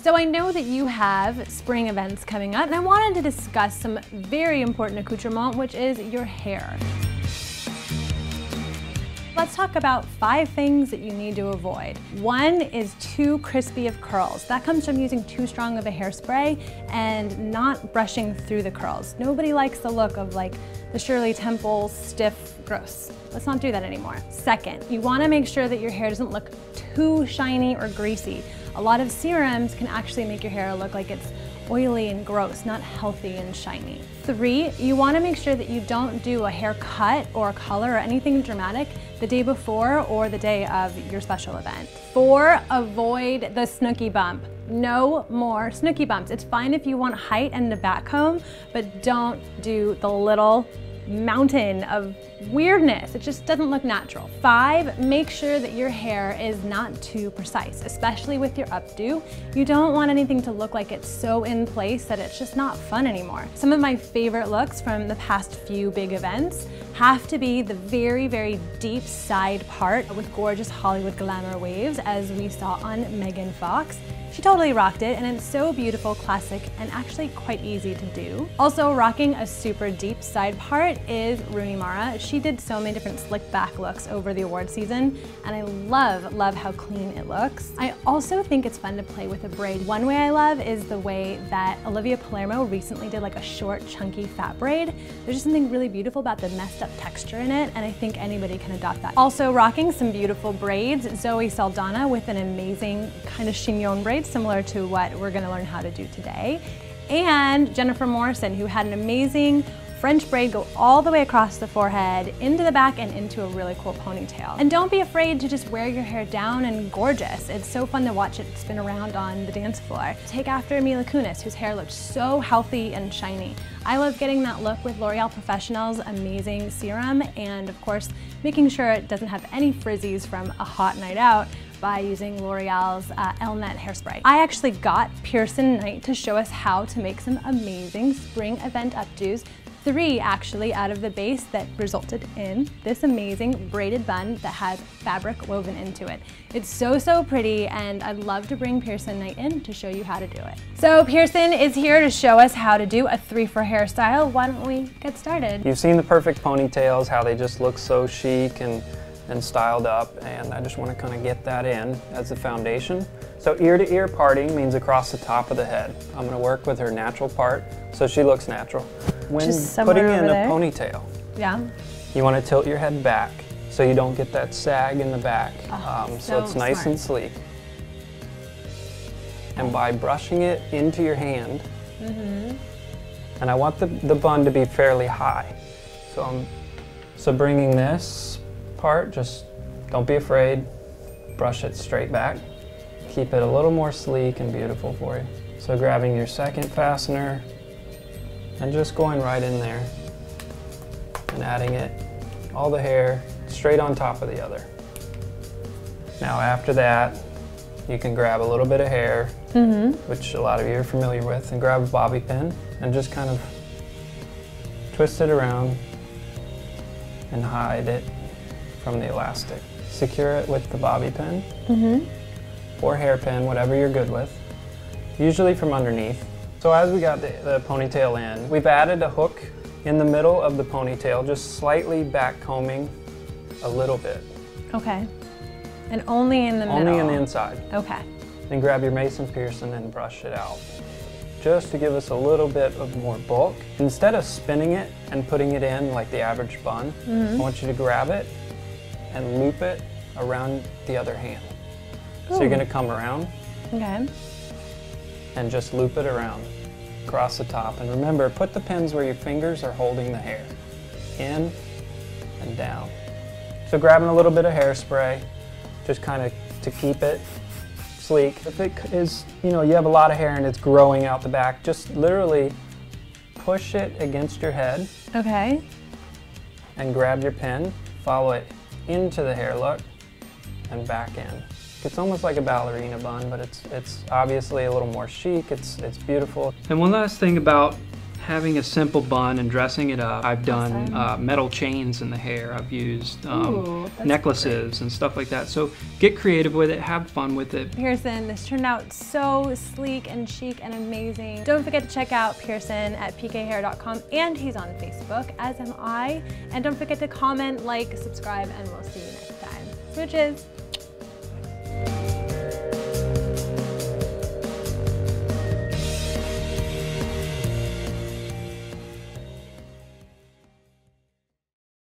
So I know that you have spring events coming up, and I wanted to discuss some very important accoutrement, which is your hair. Let's talk about 5 things that you need to avoid. 1 is too crispy of curls. That comes from using too strong of a hairspray and not brushing through the curls. Nobody likes the look of like the Shirley Temple stiff, gross. Let's not do that anymore. 2nd, you wanna make sure that your hair doesn't look too shiny or greasy. A lot of serums can actually make your hair look like it's oily and gross, not healthy and shiny. 3, you wanna make sure that you don't do a haircut or a color or anything dramatic the day before or the day of your special event. 4, avoid the snookie bump. No more snookie bumps. It's fine if you want height and the back comb, but don't do the little mountain of weirdness. It just doesn't look natural. 5, make sure that your hair is not too precise, especially with your updo. You don't want anything to look like it's so in place that it's just not fun anymore. Some of my favorite looks from the past few big events have to be the very, very deep side part with gorgeous Hollywood glamour waves, as we saw on Megan Fox. She totally rocked it, and it's so beautiful, classic, and actually quite easy to do. Also, rocking a super deep side part is Rooney Mara. She did so many different slick back looks over the award season, and I love how clean it looks. I also think it's fun to play with a braid. One way I love is the way that Olivia Palermo recently did like a short, chunky, fat braid. There's just something really beautiful about the messed up texture in it, and I think anybody can adopt that. Also rocking some beautiful braids, Zoe Saldana with an amazing kind of chignon braid, similar to what we're gonna learn how to do today. And Jennifer Morrison, who had an amazing French braid go all the way across the forehead, into the back, and into a really cool ponytail. And don't be afraid to just wear your hair down and gorgeous. It's so fun to watch it spin around on the dance floor. Take after Mila Kunis, whose hair looked so healthy and shiny. I love getting that look with L'Oreal Professional's amazing serum, and of course, making sure it doesn't have any frizzies from a hot night out by using L'Oreal's Elnet hairspray. I actually got Pearson Knight to show us how to make some amazing spring event updos. 3 actually out of the base that resulted in this amazing braided bun that has fabric woven into it. It's so pretty, and I'd love to bring Pearson Knight in to show you how to do it. So Pearson is here to show us how to do a 3-for hairstyle. Why don't we get started? You've seen the perfect ponytails, how they just look so chic and styled up, and I just want to kind of get that in as the foundation. So ear to ear parting means across the top of the head. I'm going to work with her natural part so she looks natural. When putting in a ponytail, you want to tilt your head back so you don't get that sag in the back, so it's nice and sleek. And by brushing it into your hand, and I want the bun to be fairly high. So bringing this part, just don't be afraid, brush it straight back. Keep it a little more sleek and beautiful for you. So grabbing your second fastener and just going right in there and adding it, all the hair, straight on top of the other. Now after that, you can grab a little bit of hair, which a lot of you are familiar with, and grab a bobby pin and just kind of twist it around and hide it from the elastic. Secure it with the bobby pin or hairpin, whatever you're good with, usually from underneath. So as we got the ponytail in, we've added a hook in the middle of the ponytail, just slightly back combing a little bit. Okay. And only in the middle? Only in the inside. Okay. Then grab your Mason Pearson and brush it out, just to give us a little bit of more bulk. Instead of spinning it and putting it in like the average bun, I want you to grab it and loop it around the other hand. So you're gonna come around and just loop it around across the top. And remember, put the pins where your fingers are holding the hair, in and down. So grabbing a little bit of hairspray, just kind of to keep it sleek. If it is, you have a lot of hair and it's growing out the back, just literally push it against your head. Okay. And grab your pin, follow it into the hair look and back in. It's almost like a ballerina bun, but it's obviously a little more chic. It's beautiful. And one last thing about having a simple bun and dressing it up. I've done Awesome. metal chains in the hair. I've used Ooh, that's necklaces and stuff like that. So get creative with it, have fun with it. Pearson, this turned out so sleek and chic and amazing. Don't forget to check out Pearson at pkhair.com, and he's on Facebook, as am I. And don't forget to comment, like, subscribe, and we'll see you next time. Smooches!